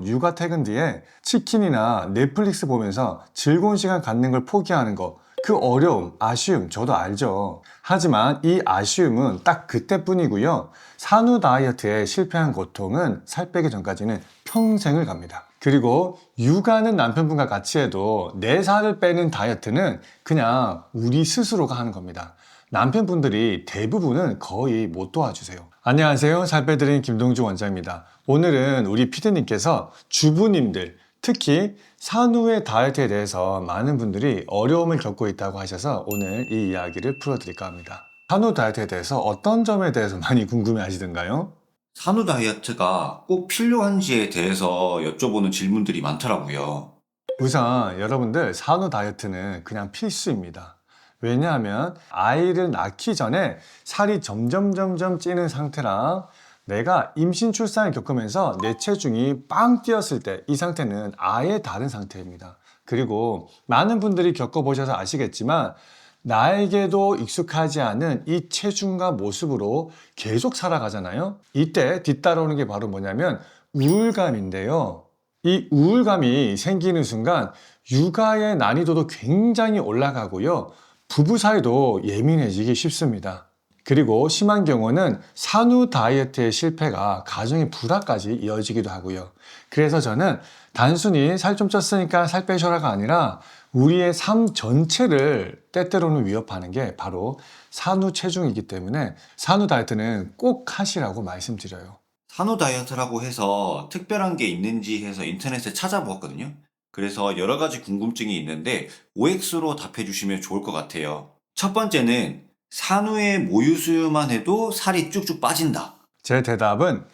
육아 퇴근 뒤에 치킨이나 넷플릭스 보면서 즐거운 시간 갖는 걸 포기하는 거, 그 어려움, 아쉬움 저도 알죠. 하지만 이 아쉬움은 딱 그때뿐이고요. 산후 다이어트에 실패한 고통은 살 빼기 전까지는 평생을 갑니다. 그리고 육아는 남편분과 같이 해도 내 살을 빼는 다이어트는 그냥 우리 스스로가 하는 겁니다. 남편분들이 대부분은 거의 못 도와주세요. 안녕하세요. 살 빼드린 김동주 원장입니다. 오늘은 우리 피디님께서 주부님들, 특히 산후의 다이어트에 대해서 많은 분들이 어려움을 겪고 있다고 하셔서 오늘 이 이야기를 풀어드릴까 합니다. 산후 다이어트에 대해서 어떤 점에 대해서 많이 궁금해 하시던가요? 산후 다이어트가 꼭 필요한지에 대해서 여쭤보는 질문들이 많더라고요. 우선 여러분들 산후 다이어트는 그냥 필수입니다. 왜냐하면 아이를 낳기 전에 살이 점점 찌는 상태랑 내가 임신 출산을 겪으면서 내 체중이 빵 뛰었을 때 이 상태는 아예 다른 상태입니다. 그리고 많은 분들이 겪어보셔서 아시겠지만 나에게도 익숙하지 않은 이 체중과 모습으로 계속 살아가잖아요. 이때 뒤따라오는 게 바로 뭐냐면 우울감인데요. 이 우울감이 생기는 순간 육아의 난이도도 굉장히 올라가고요. 부부 사이도 예민해지기 쉽습니다. 그리고 심한 경우는 산후 다이어트의 실패가 가정의 불화까지 이어지기도 하고요. 그래서 저는 단순히 살 좀 쪘으니까 살 빼셔라가 아니라 우리의 삶 전체를 때때로는 위협하는 게 바로 산후 체중이기 때문에 산후 다이어트는 꼭 하시라고 말씀드려요. 산후 다이어트라고 해서 특별한 게 있는지 해서 인터넷에 찾아보았거든요. 그래서 여러 가지 궁금증이 있는데 OX로 답해 주시면 좋을 것 같아요. 첫 번째는 산후의 모유수유만 해도 살이 쭉쭉 빠진다. 제 대답은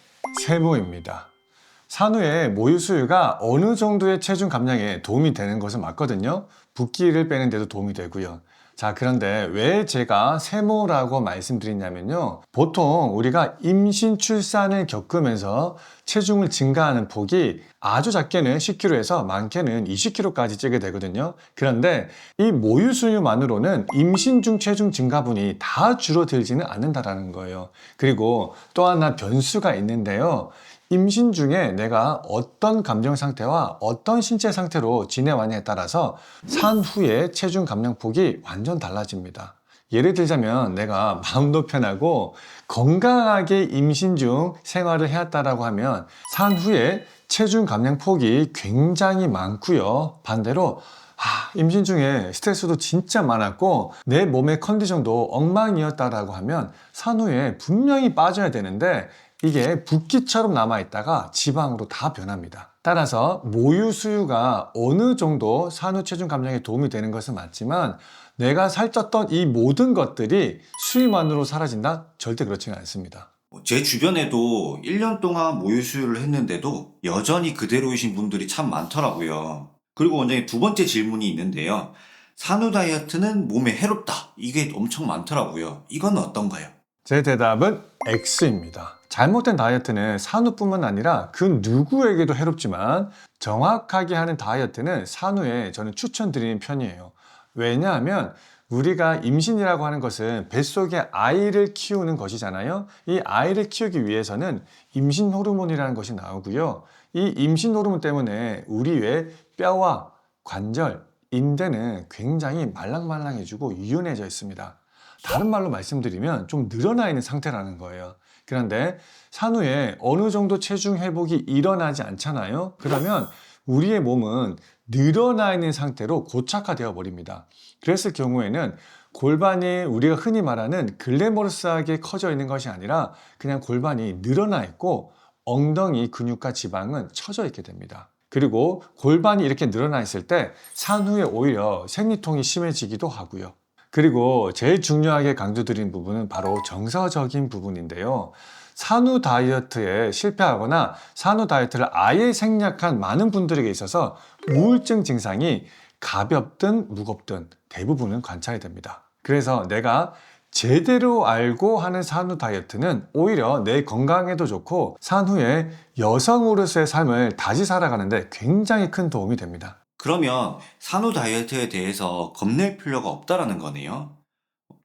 세모입니다. 산후의 모유 수유가 어느 정도의 체중 감량에 도움이 되는 것은 맞거든요. 붓기를 빼는 데도 도움이 되고요. 자, 그런데 왜 제가 세모라고 말씀드리냐면요. 보통 우리가 임신 출산을 겪으면서 체중을 증가하는 폭이 아주 작게는 10kg에서 많게는 20kg까지 찌게 되거든요. 그런데 이 모유 수유만으로는 임신 중 체중 증가분이 다 줄어들지는 않는다라는 거예요. 그리고 또 하나 변수가 있는데요. 임신 중에 내가 어떤 감정 상태와 어떤 신체 상태로 지내왔냐에 따라서 산후의 체중 감량폭이 완전 달라집니다. 예를 들자면 내가 마음도 편하고 건강하게 임신 중 생활을 해왔다라고 하면 산후의 체중 감량폭이 굉장히 많고요. 반대로 임신 중에 스트레스도 진짜 많았고 내 몸의 컨디션도 엉망이었다라고 하면 산후에 분명히 빠져야 되는데 이게 붓기처럼 남아있다가 지방으로 다 변합니다. 따라서 모유 수유가 어느 정도 산후 체중 감량에 도움이 되는 것은 맞지만 내가 살쪘던 이 모든 것들이 수유만으로 사라진다? 절대 그렇지는 않습니다. 제 주변에도 1년 동안 모유수유를 했는데도 여전히 그대로이신 분들이 참 많더라고요. 그리고 원장님 두 번째 질문이 있는데요. 산후 다이어트는 몸에 해롭다. 이게 엄청 많더라고요. 이건 어떤가요? 제 대답은 X입니다. 잘못된 다이어트는 산후뿐만 아니라 그 누구에게도 해롭지만 정확하게 하는 다이어트는 산후에 저는 추천드리는 편이에요. 왜냐하면 우리가 임신이라고 하는 것은 뱃속에 아이를 키우는 것이잖아요. 이 아이를 키우기 위해서는 임신 호르몬이라는 것이 나오고요. 이 임신 호르몬 때문에 우리 외 뼈와 관절, 인대는 굉장히 말랑말랑해지고 유연해져 있습니다. 다른 말로 말씀드리면 좀 늘어나 있는 상태라는 거예요. 그런데 산후에 어느 정도 체중 회복이 일어나지 않잖아요. 그러면 우리의 몸은 늘어나 있는 상태로 고착화되어 버립니다. 그랬을 경우에는 골반이 우리가 흔히 말하는 글래머러스하게 커져 있는 것이 아니라 그냥 골반이 늘어나 있고 엉덩이 근육과 지방은 처져 있게 됩니다. 그리고 골반이 이렇게 늘어나 있을 때 산후에 오히려 생리통이 심해지기도 하고요. 그리고 제일 중요하게 강조드린 부분은 바로 정서적인 부분인데요. 산후 다이어트에 실패하거나 산후 다이어트를 아예 생략한 많은 분들에게 있어서 우울증 증상이 가볍든 무겁든 대부분은 관찰이 됩니다. 그래서 내가 제대로 알고 하는 산후 다이어트는 오히려 내 건강에도 좋고 산후에 여성으로서의 삶을 다시 살아가는데 굉장히 큰 도움이 됩니다. 그러면 산후 다이어트에 대해서 겁낼 필요가 없다라는 거네요.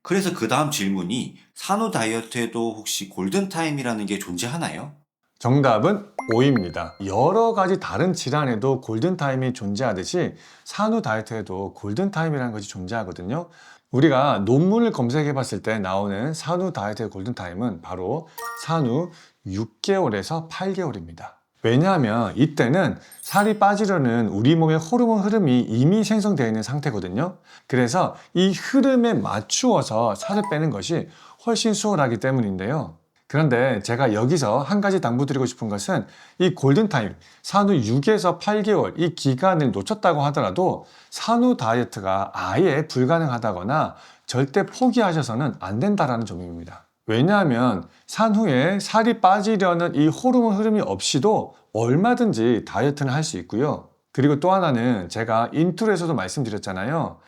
그래서 그 다음 질문이 산후 다이어트에도 혹시 골든타임이라는 게 존재하나요? 정답은 O입니다. 여러 가지 다른 질환에도 골든타임이 존재하듯이 산후 다이어트에도 골든타임이라는 것이 존재하거든요. 우리가 논문을 검색해 봤을 때 나오는 산후 다이어트의 골든타임은 바로 산후 6개월에서 8개월입니다. 왜냐하면 이때는 살이 빠지려는 우리 몸의 호르몬 흐름이 이미 생성되어 있는 상태거든요. 그래서 이 흐름에 맞추어서 살을 빼는 것이 훨씬 수월하기 때문인데요. 그런데 제가 여기서 한 가지 당부드리고 싶은 것은 이 골든타임, 산후 6에서 8개월 이 기간을 놓쳤다고 하더라도 산후 다이어트가 아예 불가능하다거나 절대 포기하셔서는 안 된다라는 점입니다. 왜냐하면 산후에 살이 빠지려는 이 호르몬 흐름이 없이도 얼마든지 다이어트는 할 수 있고요. 그리고 또 하나는 제가 인트로에서도 말씀드렸잖아요.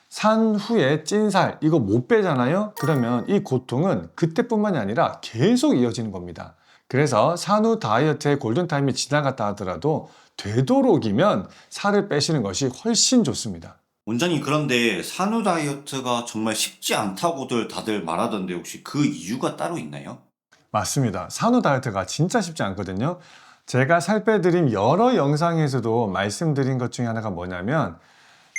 산후에 찐살 이거 못 빼잖아요. 그러면 이 고통은 그때뿐만이 아니라 계속 이어지는 겁니다. 그래서 산후 다이어트의 골든타임이 지나갔다 하더라도 되도록이면 살을 빼시는 것이 훨씬 좋습니다. 원장님, 그런데 산후 다이어트가 정말 쉽지 않다고들 다들 말하던데 혹시 그 이유가 따로 있나요? 맞습니다. 산후 다이어트가 진짜 쉽지 않거든요. 제가 살 빼드린 여러 영상에서도 말씀드린 것 중에 하나가 뭐냐면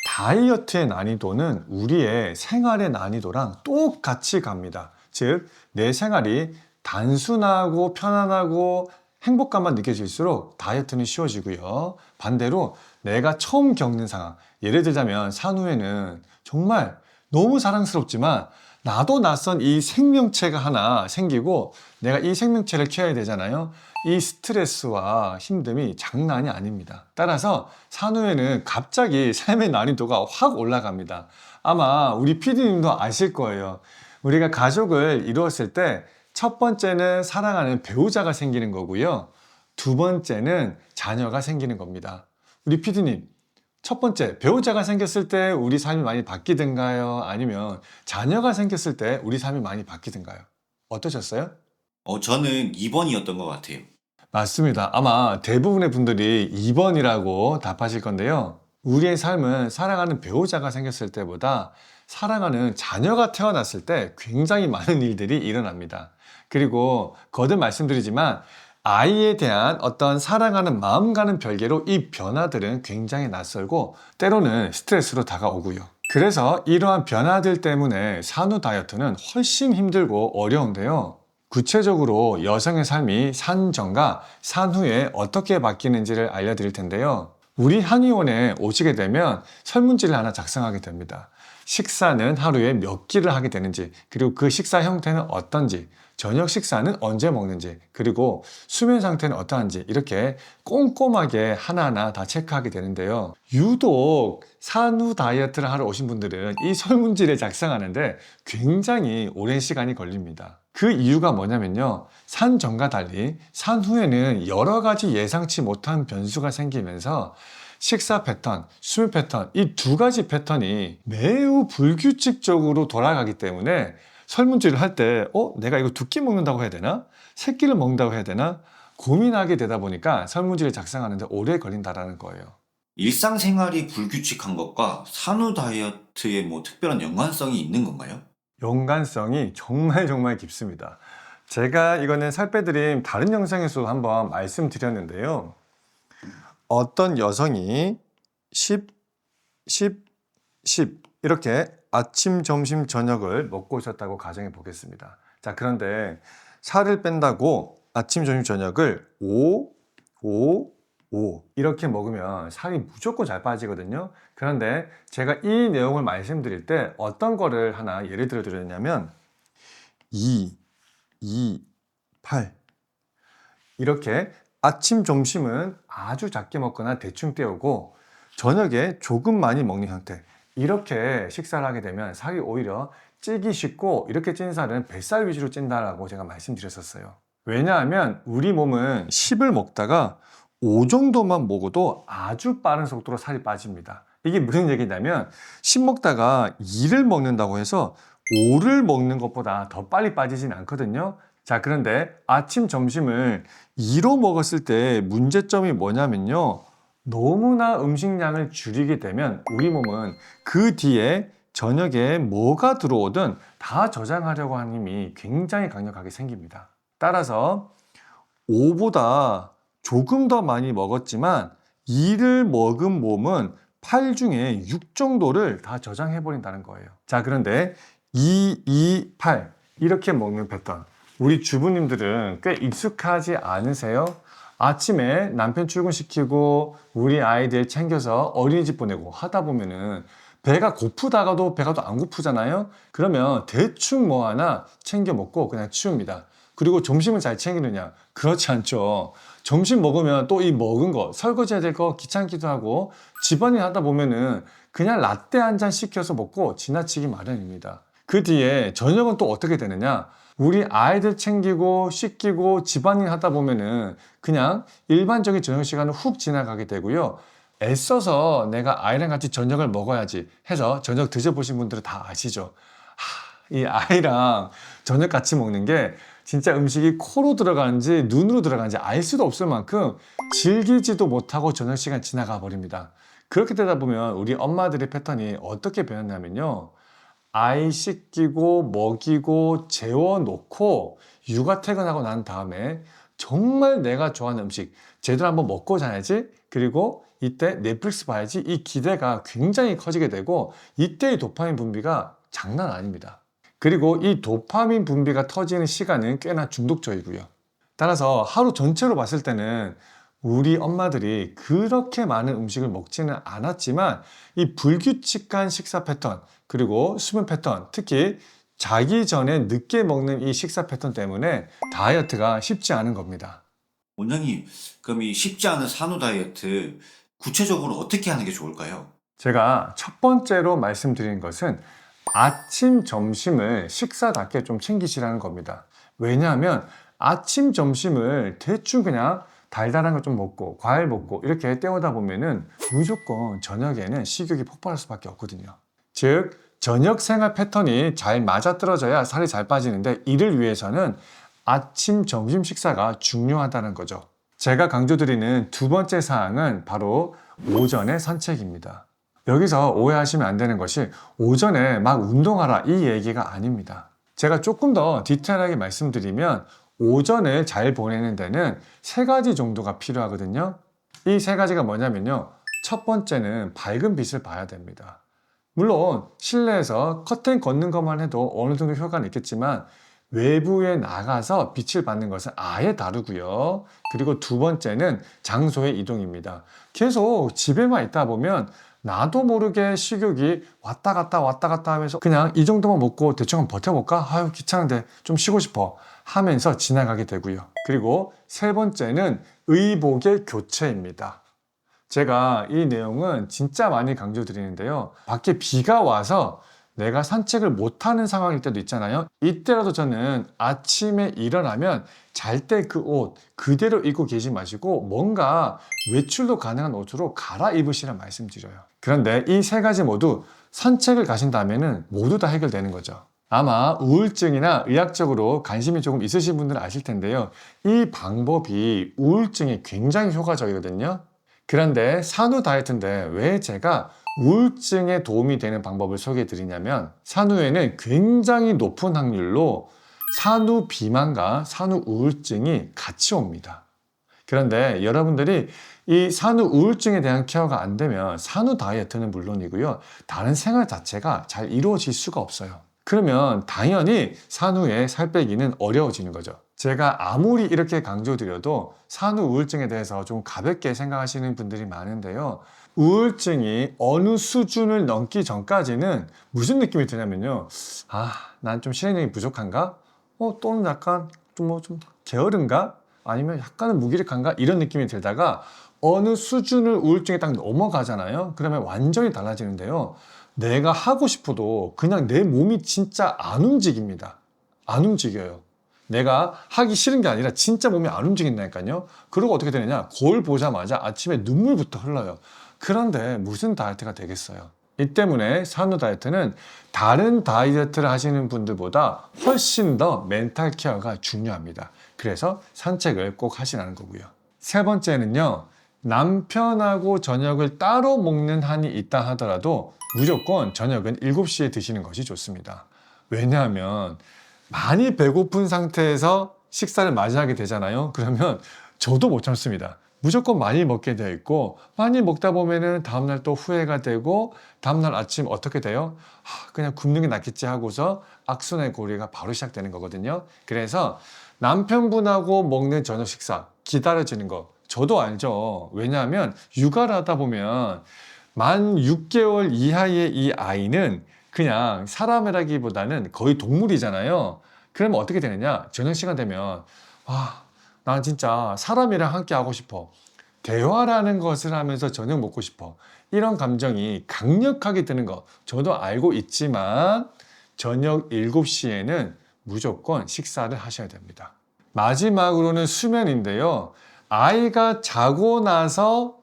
다이어트의 난이도는 우리의 생활의 난이도랑 똑같이 갑니다. 즉, 내 생활이 단순하고 편안하고 행복감만 느껴질수록 다이어트는 쉬워지고요. 반대로 내가 처음 겪는 상황, 예를 들자면 산후에는 정말 너무 사랑스럽지만 나도 낯선 이 생명체가 하나 생기고 내가 이 생명체를 키워야 되잖아요. 이 스트레스와 힘듦이 장난이 아닙니다. 따라서 산후에는 갑자기 삶의 난이도가 확 올라갑니다. 아마 우리 PD님도 아실 거예요. 우리가 가족을 이루었을 때 첫 번째는 사랑하는 배우자가 생기는 거고요. 두 번째는 자녀가 생기는 겁니다. 우리 PD님, 첫 번째, 배우자가 생겼을 때 우리 삶이 많이 바뀌던가요? 아니면 자녀가 생겼을 때 우리 삶이 많이 바뀌던가요? 어떠셨어요? 저는 2번이었던 것 같아요. 맞습니다. 아마 대부분의 분들이 2번이라고 답하실 건데요. 우리의 삶은 사랑하는 배우자가 생겼을 때보다 사랑하는 자녀가 태어났을 때 굉장히 많은 일들이 일어납니다. 그리고 거듭 말씀드리지만 아이에 대한 어떤 사랑하는 마음과는 별개로 이 변화들은 굉장히 낯설고 때로는 스트레스로 다가오고요. 그래서 이러한 변화들 때문에 산후 다이어트는 훨씬 힘들고 어려운데요. 구체적으로 여성의 삶이 산 전과 산 후에 어떻게 바뀌는지를 알려드릴 텐데요. 우리 한의원에 오시게 되면 설문지를 하나 작성하게 됩니다. 식사는 하루에 몇 끼를 하게 되는지, 그리고 그 식사 형태는 어떤지, 저녁 식사는 언제 먹는지, 그리고 수면 상태는 어떠한지 이렇게 꼼꼼하게 하나하나 다 체크하게 되는데요. 유독 산후 다이어트를 하러 오신 분들은 이 설문지를 작성하는데 굉장히 오랜 시간이 걸립니다. 그 이유가 뭐냐면요. 산 전과 달리 산 후에는 여러 가지 예상치 못한 변수가 생기면서 식사 패턴, 수면 패턴, 이 두 가지 패턴이 매우 불규칙적으로 돌아가기 때문에 설문지를 할 때, 내가 이거 두 끼 먹는다고 해야 되나? 세 끼를 먹는다고 해야 되나? 고민하게 되다 보니까 설문지를 작성하는데 오래 걸린다라는 거예요. 일상생활이 불규칙한 것과 산후 다이어트에 뭐 특별한 연관성이 있는 건가요? 연관성이 정말 정말 깊습니다. 제가 이거는 살 빼드림 다른 영상에서 한번 말씀드렸는데요. 어떤 여성이 10, 10, 10 이렇게 아침, 점심, 저녁을 먹고 오셨다고 가정해 보겠습니다. 자, 그런데 살을 뺀다고 아침, 점심, 저녁을 5, 5, 5 이렇게 먹으면 살이 무조건 잘 빠지거든요. 그런데 제가 이 내용을 말씀드릴 때 어떤 거를 하나 예를 들어 드렸냐면 2, 2, 8 이렇게 아침, 점심은 아주 작게 먹거나 대충 때우고 저녁에 조금 많이 먹는 형태 이렇게 식사를 하게 되면 살이 오히려 찌기 쉽고 이렇게 찐 살은 뱃살 위주로 찐다라고 제가 말씀드렸었어요. 왜냐하면 우리 몸은 10을 먹다가 5 정도만 먹어도 아주 빠른 속도로 살이 빠집니다. 이게 무슨 얘기냐면 10 먹다가 2를 먹는다고 해서 5를 먹는 것보다 더 빨리 빠지진 않거든요. 자, 그런데 아침, 점심을 2로 먹었을 때 문제점이 뭐냐면요. 너무나 음식량을 줄이게 되면 우리 몸은 그 뒤에 저녁에 뭐가 들어오든 다 저장하려고 하는 힘이 굉장히 강력하게 생깁니다. 따라서 5보다 조금 더 많이 먹었지만 2를 먹은 몸은 8 중에 6 정도를 다 저장해 버린다는 거예요. 자, 그런데 2, 2, 8 이렇게 먹는 패턴, 우리 주부님들은 꽤 익숙하지 않으세요? 아침에 남편 출근시키고 우리 아이들 챙겨서 어린이집 보내고 하다 보면은 배가 고프다가도 배가 또 안 고프잖아요? 그러면 대충 뭐 하나 챙겨 먹고 그냥 치웁니다. 그리고 점심을 잘 챙기느냐? 그렇지 않죠. 점심 먹으면 또 이 먹은 거, 설거지 해야 될 거 귀찮기도 하고 집안일 하다 보면은 그냥 라떼 한 잔 시켜서 먹고 지나치기 마련입니다. 그 뒤에 저녁은 또 어떻게 되느냐? 우리 아이들 챙기고 씻기고 집안일 하다 보면은 그냥 일반적인 저녁 시간은 훅 지나가게 되고요. 애써서 내가 아이랑 같이 저녁을 먹어야지 해서 저녁 드셔보신 분들은 다 아시죠? 이 아이랑 저녁 같이 먹는 게 진짜 음식이 코로 들어가는지 눈으로 들어가는지 알 수도 없을 만큼 즐기지도 못하고 저녁 시간 지나가 버립니다. 그렇게 되다 보면 우리 엄마들의 패턴이 어떻게 변했냐면요. 아이 씻기고 먹이고 재워놓고 육아 퇴근하고 난 다음에 정말 내가 좋아하는 음식 제대로 한번 먹고 자야지, 그리고 이때 넷플릭스 봐야지, 이 기대가 굉장히 커지게 되고 이때의 도파민 분비가 장난 아닙니다. 그리고 이 도파민 분비가 터지는 시간은 꽤나 중독적이고요. 따라서 하루 전체로 봤을 때는 우리 엄마들이 그렇게 많은 음식을 먹지는 않았지만 이 불규칙한 식사 패턴, 그리고 수면 패턴, 특히 자기 전에 늦게 먹는 이 식사 패턴 때문에 다이어트가 쉽지 않은 겁니다. 원장님, 그럼 이 쉽지 않은 산후 다이어트 구체적으로 어떻게 하는 게 좋을까요? 제가 첫 번째로 말씀드린 것은 아침, 점심을 식사답게 좀 챙기시라는 겁니다. 왜냐하면 아침, 점심을 대충 그냥 달달한 거 좀 먹고 과일 먹고 이렇게 때우다 보면은 무조건 저녁에는 식욕이 폭발할 수밖에 없거든요. 즉, 저녁 생활 패턴이 잘 맞아떨어져야 살이 잘 빠지는데 이를 위해서는 아침, 점심 식사가 중요하다는 거죠. 제가 강조드리는 두 번째 사항은 바로 오전의 산책입니다. 여기서 오해하시면 안 되는 것이 오전에 막 운동하라 이 얘기가 아닙니다. 제가 조금 더 디테일하게 말씀드리면 오전을 잘 보내는 데는 세 가지 정도가 필요하거든요. 이 세 가지가 뭐냐면요. 첫 번째는 밝은 빛을 봐야 됩니다. 물론 실내에서 커튼 걷는 것만 해도 어느 정도 효과는 있겠지만 외부에 나가서 빛을 받는 것은 아예 다르고요. 그리고 두 번째는 장소의 이동입니다. 계속 집에만 있다 보면 나도 모르게 식욕이 왔다 갔다 하면서 그냥 이 정도만 먹고 대충 한번 버텨볼까? 아유 귀찮은데 좀 쉬고 싶어 하면서 지나가게 되고요. 그리고 세 번째는 의복의 교체입니다. 제가 이 내용은 진짜 많이 강조드리는데요. 밖에 비가 와서 내가 산책을 못하는 상황일 때도 있잖아요. 이때라도 저는 아침에 일어나면 잘 때 그 옷 그대로 입고 계시 마시고 뭔가 외출도 가능한 옷으로 갈아입으시란 말씀드려요. 그런데 이 세 가지 모두 산책을 가신다면 모두 다 해결되는 거죠. 아마 우울증이나 의학적으로 관심이 조금 있으신 분들은 아실 텐데요. 이 방법이 우울증에 굉장히 효과적이거든요. 그런데 산후 다이어트인데 왜 제가 우울증에 도움이 되는 방법을 소개해 드리냐면 산후에는 굉장히 높은 확률로 산후 비만과 산후 우울증이 같이 옵니다. 그런데 여러분들이 이 산후 우울증에 대한 케어가 안 되면 산후 다이어트는 물론이고요. 다른 생활 자체가 잘 이루어질 수가 없어요. 그러면 당연히 산후에 살 빼기는 어려워지는 거죠. 제가 아무리 이렇게 강조드려도 산후 우울증에 대해서 좀 가볍게 생각하시는 분들이 많은데요. 우울증이 어느 수준을 넘기 전까지는 무슨 느낌이 드냐면요. 아, 난 좀 실행력이 부족한가? 또는 약간 좀 게으른가? 아니면 약간은 무기력한가? 이런 느낌이 들다가 어느 수준을 우울증에 딱 넘어가잖아요. 그러면 완전히 달라지는데요. 내가 하고 싶어도 그냥 내 몸이 진짜 안 움직입니다. 안 움직여요. 내가 하기 싫은 게 아니라 진짜 몸이 안 움직인다니까요. 그리고 어떻게 되느냐? 거울 보자마자 아침에 눈물부터 흘러요. 그런데 무슨 다이어트가 되겠어요? 이 때문에 산후 다이어트는 다른 다이어트를 하시는 분들보다 훨씬 더 멘탈 케어가 중요합니다. 그래서 산책을 꼭 하시라는 거고요. 세 번째는요. 남편하고 저녁을 따로 먹는 한이 있다 하더라도 무조건 저녁은 7시에 드시는 것이 좋습니다. 왜냐하면 많이 배고픈 상태에서 식사를 맞이하게 되잖아요. 그러면 저도 못 참습니다. 무조건 많이 먹게 되어 있고, 많이 먹다 보면은 다음날 또 후회가 되고, 다음날 아침 어떻게 돼요? 그냥 굶는 게 낫겠지 하고서 악순환의 고리가 바로 시작되는 거거든요. 그래서 남편분하고 먹는 저녁 식사 기다려지는 거 저도 알죠. 왜냐하면 육아를 하다 보면 만 6개월 이하의 이 아이는 그냥 사람이라기보다는 거의 동물이잖아요. 그러면 어떻게 되느냐? 저녁 시간 되면 난 진짜 사람이랑 함께 하고 싶어. 대화라는 것을 하면서 저녁 먹고 싶어. 이런 감정이 강력하게 드는 거 저도 알고 있지만 저녁 7시에는 무조건 식사를 하셔야 됩니다. 마지막으로는 수면인데요. 아이가 자고 나서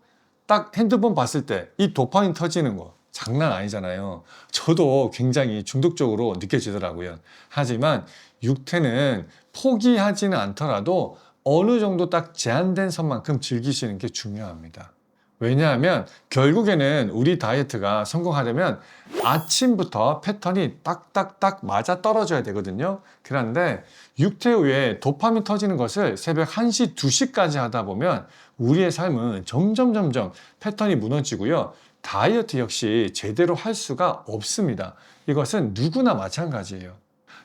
딱 핸드폰 봤을 때 이 도파민 터지는 거 장난 아니잖아요. 저도 굉장히 중독적으로 느껴지더라고요. 하지만 육퇴는 포기하지는 않더라도 어느 정도 딱 제한된 선만큼 즐기시는 게 중요합니다. 왜냐하면 결국에는 우리 다이어트가 성공하려면 아침부터 패턴이 딱딱딱 맞아 떨어져야 되거든요. 그런데 육퇴 후에 도파민 터지는 것을 새벽 1시, 2시까지 하다 보면 우리의 삶은 점점 패턴이 무너지고요. 다이어트 역시 제대로 할 수가 없습니다. 이것은 누구나 마찬가지예요.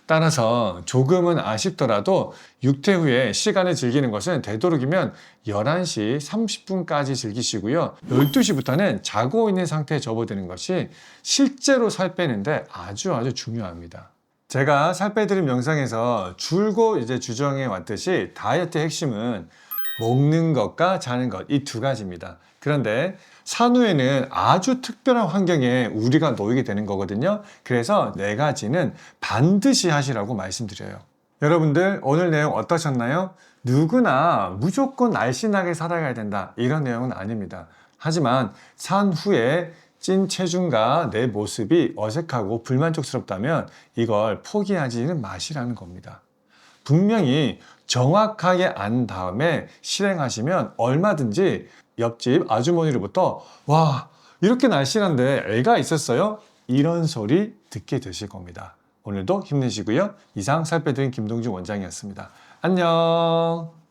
따라서 조금은 아쉽더라도 육퇴 후에 시간을 즐기는 것은 되도록이면 11시 30분까지 즐기시고요. 12시부터는 자고 있는 상태에 접어드는 것이 실제로 살 빼는데 아주 중요합니다. 제가 살 빼드린 영상에서 줄곧 이제 주정해 왔듯이 다이어트의 핵심은 먹는 것과 자는 것, 이 두 가지입니다. 그런데 산후에는 아주 특별한 환경에 우리가 놓이게 되는 거거든요. 그래서 4가지는 반드시 하시라고 말씀드려요. 여러분들 오늘 내용 어떠셨나요? 누구나 무조건 날씬하게 살아가야 된다, 이런 내용은 아닙니다. 하지만 산후에 찐 체중과 내 모습이 어색하고 불만족스럽다면 이걸 포기하지는 마시라는 겁니다. 분명히 정확하게 안 다음에 실행하시면 얼마든지 옆집 아주머니로부터 와, 이렇게 날씬한데 애가 있었어요? 이런 소리 듣게 되실 겁니다. 오늘도 힘내시고요. 이상 살 빼드린 김동준 원장이었습니다. 안녕.